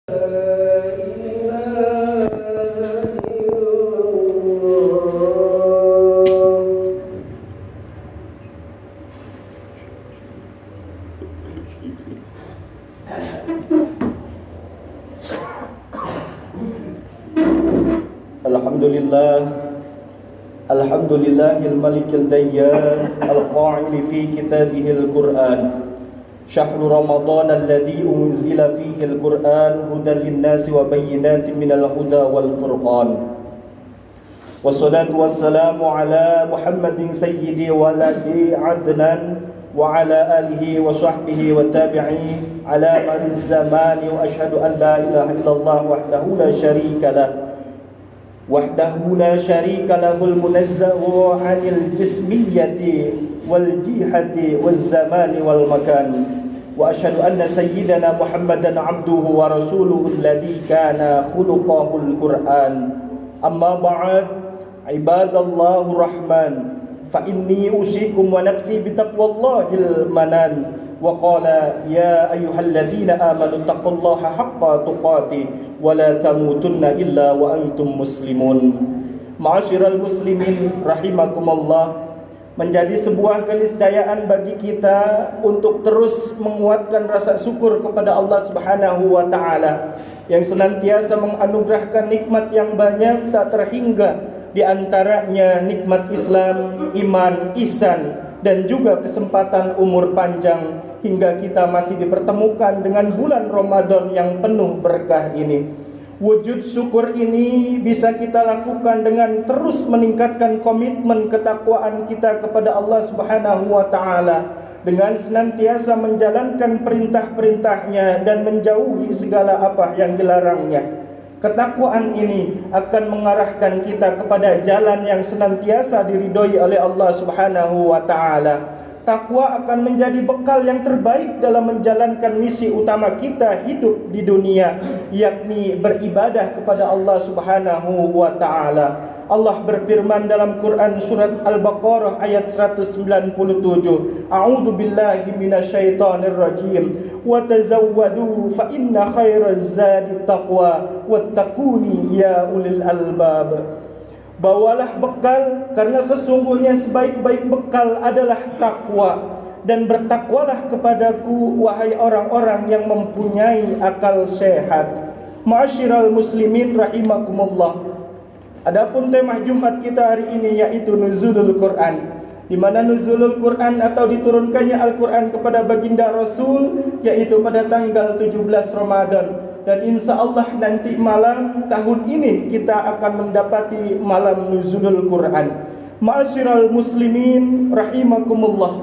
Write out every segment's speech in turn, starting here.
Alhamdulillahil malikil dayyan al-qa'ili fi kitabihil Qur'an Syahru Ramadan alladhi unzila fihi al-Qur'an hudan lin-nasi wa bayyinatin minal huda wal furqan. Wassalatu wassalamu ala Muhammadin sayyidi waladi Adnan wa ala alihi wa sahbihi wa tabi'in ala mariz zamani wa ashhadu an la ilaha illallah wahdahu la syarika lah lahul munazzahu 'anil jismiyyati wal jihati waz zamani wal makan wa asyhadu anna sayyidana Muhammadan 'abduhu wa rasuluhu alladhi kana khuluqahul Qur'an. Amma ba'd, ibadallahu rahman, fa inni usikum wa nafsi bitaqwallahil manan. Wa qala ya ayyuhalladzina amanu taqullaha haqqa tuqatih wa la tamutunna illa wa antum muslimun. Ma'asyiral muslimin rahimakumullah, menjadi sebuah keniscayaan bagi kita untuk terus menguatkan rasa syukur kepada Allah Subhanahu wa taala yang senantiasa menganugerahkan nikmat yang banyak tak terhingga, di antaranya nikmat Islam, iman, ihsan, dan juga kesempatan umur panjang hingga kita masih dipertemukan dengan bulan Ramadan yang penuh berkah ini. Wujud syukur ini bisa kita lakukan dengan terus meningkatkan komitmen ketakwaan kita kepada Allah Subhanahu wa taala dengan senantiasa menjalankan perintah-perintahnya dan menjauhi segala apa yang dilarangnya. Ketakwaan ini akan mengarahkan kita kepada jalan yang senantiasa diridhoi oleh Allah Subhanahu wa taala. Takwa akan menjadi bekal yang terbaik dalam menjalankan misi utama kita hidup di dunia, yakni beribadah kepada Allah Subhanahu wa taala. Allah berfirman dalam Quran surat Al-Baqarah ayat 197, A'udzu billahi minasyaitonir rajim. Wa tazawwadu fa inna khairaz zadi taqwa wattaquni ya ulil albab. Bawalah bekal, karena sesungguhnya sebaik-baik bekal adalah takwa, dan bertakwalah kepadaku wahai orang-orang yang mempunyai akal sehat. Ma'asyiral muslimin rahimakumullah, adapun tema Jumat kita hari ini yaitu nuzulul Quran, di mana nuzulul Quran atau diturunkannya Al-Quran kepada baginda Rasul yaitu pada tanggal 17 Ramadan. Dan insya Allah nanti malam tahun ini kita akan mendapati malam nuzulul Quran. Ma'asyiral muslimin rahimakumullah,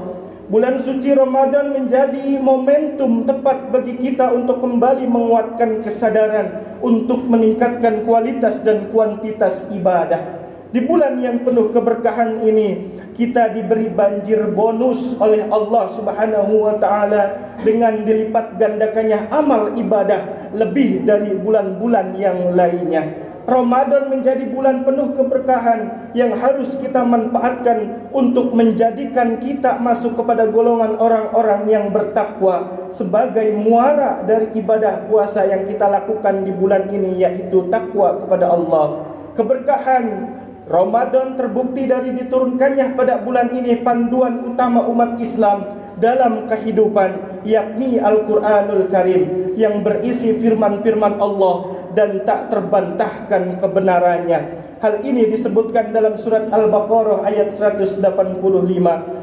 bulan suci Ramadan menjadi momentum tepat bagi kita untuk kembali menguatkan kesadaran untuk meningkatkan kualitas dan kuantitas ibadah. Di bulan yang penuh keberkahan ini, kita diberi banjir bonus oleh Allah Subhanahu wa taala dengan dilipat gandakannya amal ibadah lebih dari bulan-bulan yang lainnya. Ramadan menjadi bulan penuh keberkahan yang harus kita manfaatkan untuk menjadikan kita masuk kepada golongan orang-orang yang bertakwa sebagai muara dari ibadah puasa yang kita lakukan di bulan ini, yaitu takwa kepada Allah. Keberkahan Ramadan terbukti dari diturunkannya pada bulan ini panduan utama umat Islam dalam kehidupan, yakni Al-Quranul Karim yang berisi firman-firman Allah dan tak terbantahkan kebenarannya. Hal ini disebutkan dalam surat Al-Baqarah ayat 185,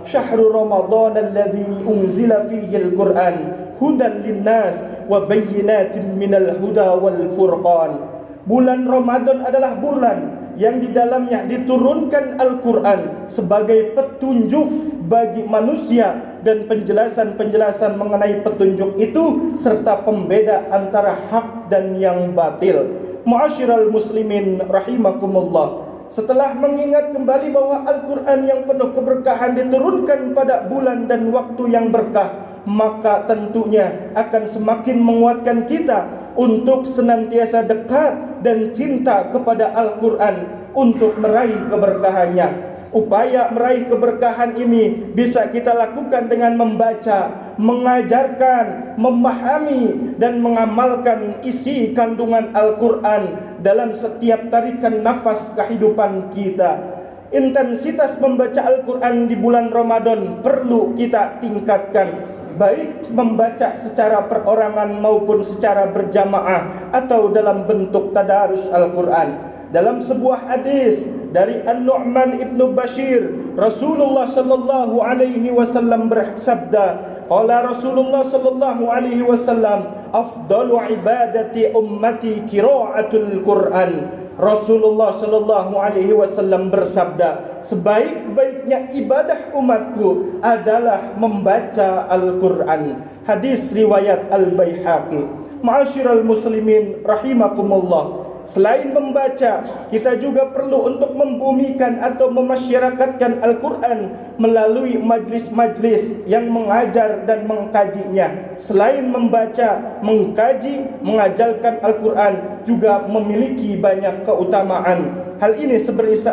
Syahru Ramadan alladhi unzila fihi al-Quran hudan linnas wa bayyinatin minal huda wal furqan. Bulan Ramadan adalah bulan yang di dalamnya diturunkan Al-Quran sebagai petunjuk bagi manusia dan penjelasan-penjelasan mengenai petunjuk itu serta pembeda antara hak dan yang batil. Ma'asyiral muslimin rahimakumullah, setelah mengingat kembali bahwa Al-Quran yang penuh keberkahan diturunkan pada bulan dan waktu yang berkah, maka tentunya akan semakin menguatkan kita untuk senantiasa dekat dan cinta kepada Al-Quran untuk meraih keberkahannya. Upaya meraih keberkahan ini bisa kita lakukan dengan membaca, mengajarkan, memahami dan mengamalkan isi kandungan Al-Quran dalam setiap tarikan nafas kehidupan kita. Intensitas membaca Al-Quran di bulan Ramadan perlu kita tingkatkan, baik membaca secara perorangan maupun secara berjamaah atau dalam bentuk tadarus Al-Quran. Dalam sebuah hadis dari An-Nu'man ibnu Bashir, Rasulullah sallallahu alaihi wasallam bersabda, qala Rasulullah sallallahu alaihi wasallam, afdalu ibadati ummati qiraatul Quran. Rasulullah sallallahu alaihi wasallam bersabda, sebaik-baiknya ibadah umatku adalah membaca Al-Quran. Hadis riwayat Al-Baihaqi. Ma'asyiral muslimin rahimakumullah. Selain membaca, kita juga perlu untuk membumikan atau memasyarakatkan Al-Quran melalui majlis-majlis yang mengajar dan mengkajinya. Selain membaca, mengkaji, mengajarkan Al-Quran juga memiliki banyak keutamaan. Hal ini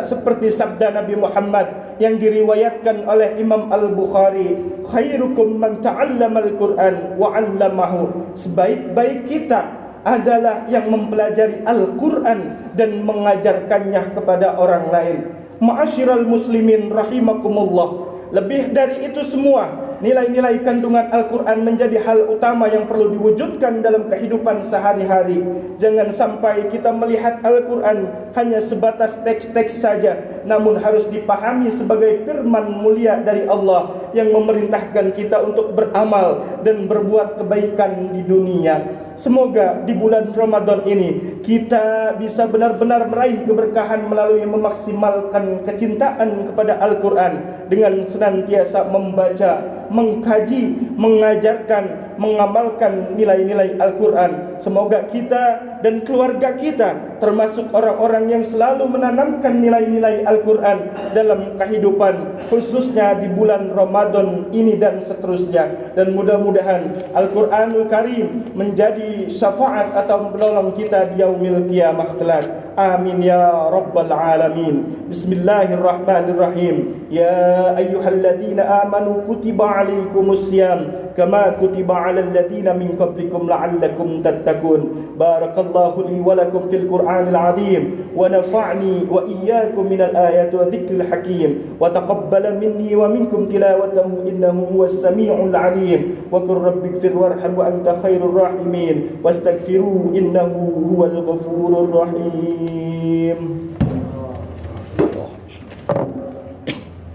seperti sabda Nabi Muhammad yang diriwayatkan oleh Imam Al-Bukhari, khairukum man ta'allama Al-Quran wa 'allamahu. Sebaik-baik kita adalah yang mempelajari Al-Quran dan mengajarkannya kepada orang lain. Ma'asyiral muslimin rahimakumullah. Lebih dari itu semua, nilai-nilai kandungan Al-Quran menjadi hal utama yang perlu diwujudkan dalam kehidupan sehari-hari. Jangan sampai kita melihat Al-Quran hanya sebatas teks-teks saja, namun harus dipahami sebagai firman mulia dari Allah yang memerintahkan kita untuk beramal dan berbuat kebaikan di dunia. Semoga di bulan Ramadan ini kita bisa benar-benar meraih keberkahan melalui memaksimalkan kecintaan kepada Al-Quran dengan senantiasa membaca, mengkaji, mengajarkan, mengamalkan nilai-nilai Al-Quran. Semoga kita dan keluarga kita termasuk orang-orang yang selalu menanamkan nilai-nilai Al-Quran dalam kehidupan, khususnya di bulan Ramadan ini dan seterusnya. Dan mudah-mudahan Al-Quranul Karim menjadi syafaat atau penolong kita di yaumil qiyamah kelak. Amin ya rabbal alamin. Bismillahirrahmanirrahim. Ya ayyuhalladzina amanu kutiba alaikumus syiyam kama kutiba alal ladzina min qablikum la'allakum tattaqun. Barakallahu li wa lakum fil Qur'anil azim wa nafa'ni wa iyyakum minal ayati wa dzikril hakim wa taqabbala minni wa minkum tilawatahu innahu huwas samiul alim. Wa qur rabbighfir warham wa anta khairur rahimin wastaghfiruhu innahu huwal ghafurur rahim.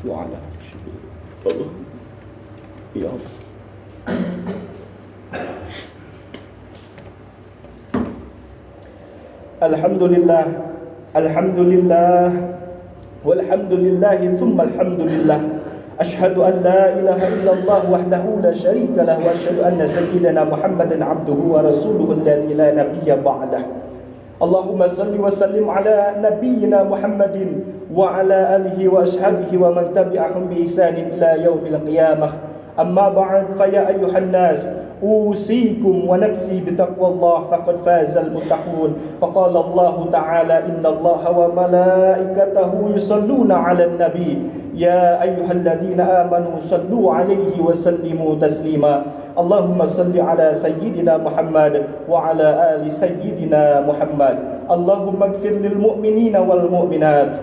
Wa ala Allah. Ya Allah. Alhamdulillah, alhamdulillah, walhamdulillah, thumma alhamdulillah. Ashhadu an la ilaha illallah wahdahu la syarika lah wa ashhadu anna sayyidana Muhammadan abduhu wa rasuluhu alladzi la nabiyya ba'dah. Allahumma salli wa sallim ala nabiyyina Muhammadin wa ala alihi wa ashabihi wa man tabi'ahum bi ihsanin ila yaumil qiyamah. Amma ba'd, fa ya ayyuhan nas usikum wa nafsi bi taqwallah faqad fazal muttaqun. Faqala Allah ta'ala innallaha wa malaikatahu yusalluna 'alan nabi ya ayyuhalladzina amanu sallu 'alaihi wa sallimu taslima. Allahumma salli ala sayyidina Muhammad wa ala ali sayyidina Muhammad. Allahumma ighfir lil mu'minina wal mu'minat